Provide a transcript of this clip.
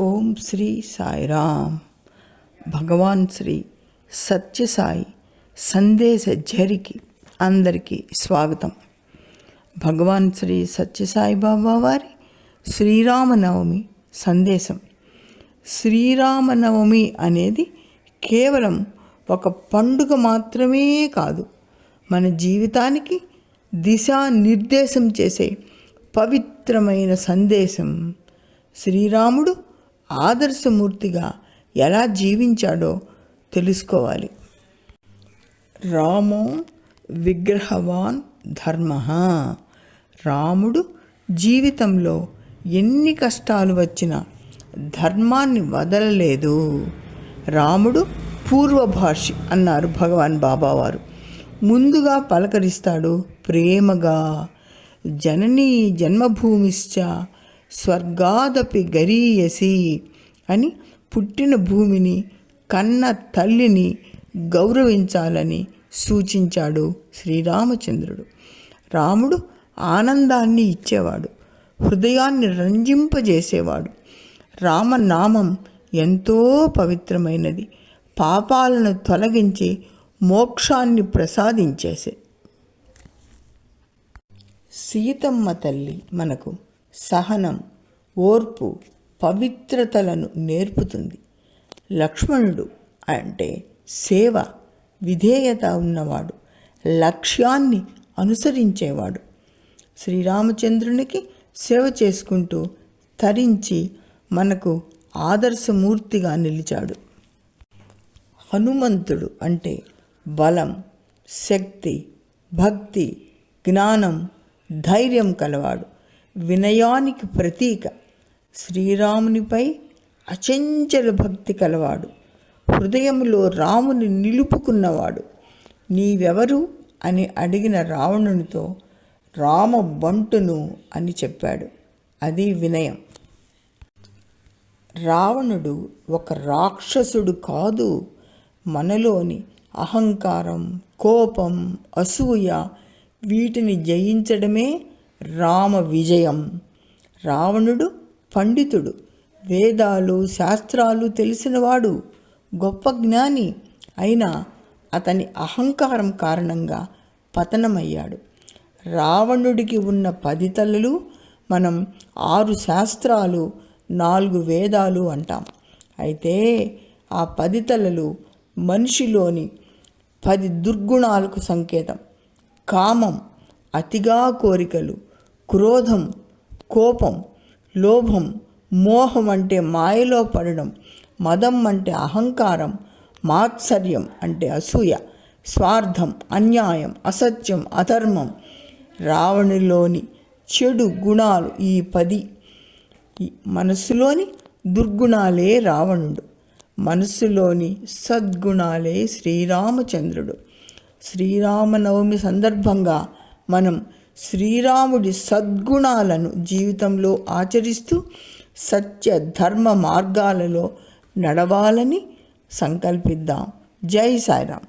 ఓం శ్రీ సాయిరామ్. భగవాన్ శ్రీ సత్యసాయి సందేశ ఝరికి అందరికీ స్వాగతం. భగవాన్ శ్రీ సత్యసాయి బాబా వారి శ్రీరామనవమి సందేశం. శ్రీరామనవమి అనేది కేవలం ఒక పండుగ మాత్రమే కాదు, మన జీవితానికి దిశానిర్దేశం చేసే పవిత్రమైన సందేశం. శ్రీరాముడు ఆదర్శమూర్తిగా ఎలా జీవించాడో తెలుసుకోవాలి. రామో విగ్రహవాన్ ధర్మ. రాముడు జీవితంలో ఎన్ని కష్టాలు వచ్చినా ధర్మాన్ని వదలలేదు. రాముడు పూర్వభాషి అన్నారు భగవాన్ బాబావారు. ముందుగా పలకరిస్తాడు ప్రేమగా. జననీ జన్మభూమిశ్చ స్వర్గాదపి గరీయసి అని పుట్టిన భూమిని కన్న తల్లిని గౌరవించాలని సూచించాడు శ్రీరామచంద్రుడు. రాముడు ఆనందాన్ని ఇచ్చేవాడు, హృదయాన్ని రంజింపజేసేవాడు. రామనామం ఎంతో పవిత్రమైనది, పాపాలను తొలగించి మోక్షాన్ని ప్రసాదించేసే. సీతమ్మ తల్లి మనకు సహనం, ఓర్పు, పవిత్రతలను నేర్పుతుంది. లక్ష్మణుడు అంటే సేవ, విధేయత ఉన్నవాడు, లక్ష్యాన్ని అనుసరించేవాడు. శ్రీరామచంద్రునికి సేవ చేసుకుంటూ తరించి మనకు ఆదర్శమూర్తిగా నిలిచాడు. హనుమంతుడు అంటే బలం, శక్తి, భక్తి, జ్ఞానం, ధైర్యం కలవాడు, వినయానికి ప్రతీక. శ్రీరామునిపై అచంచల భక్తి కలవాడు, హృదయంలో రాముని నిలుపుకున్నవాడు. నీవెవరు అని అడిగిన రావణునితో రామబంటును అని చెప్పాడు. అది వినయం. రావణుడు ఒక రాక్షసుడు కాదు. మనలోని అహంకారం, కోపం, అసూయ వీటిని జయించడమే రామ విజయం. రావణుడు పండితుడు, వేదాలు శాస్త్రాలు తెలిసినవాడు, గొప్ప జ్ఞాని. అయినా అతని అహంకారం కారణంగా పతనమయ్యాడు. రావణుడికి ఉన్న 10 తలలు మనం 6 శాస్త్రాలు 4 వేదాలు అంటాం. అయితే ఆ 10 తలలు మనిషిలోని 10 దుర్గుణాలకు సంకేతం. కామం, అతిగా కోరికలు, క్రోధం, కోపం, లోభం, మోహం అంటే మాయలో పడడం, మదం అంటే అహంకారం, మాత్సర్యం అంటే అసూయ, స్వార్థం, అన్యాయం, అసత్యం, అధర్మం. రావణులోని చెడు గుణాలు ఈ 10. మనస్సులోని దుర్గుణాలే రావణుడు, మనస్సులోని సద్గుణాలే శ్రీరామచంద్రుడు. శ్రీరామనవమి సందర్భంగా మనం శ్రీరాముడి సద్గుణాలను జీవితంలో ఆచరిస్తూ సత్య ధర్మ మార్గాలలో నడవాలని సంకల్పిద్దాం. జై సాయిరామ్.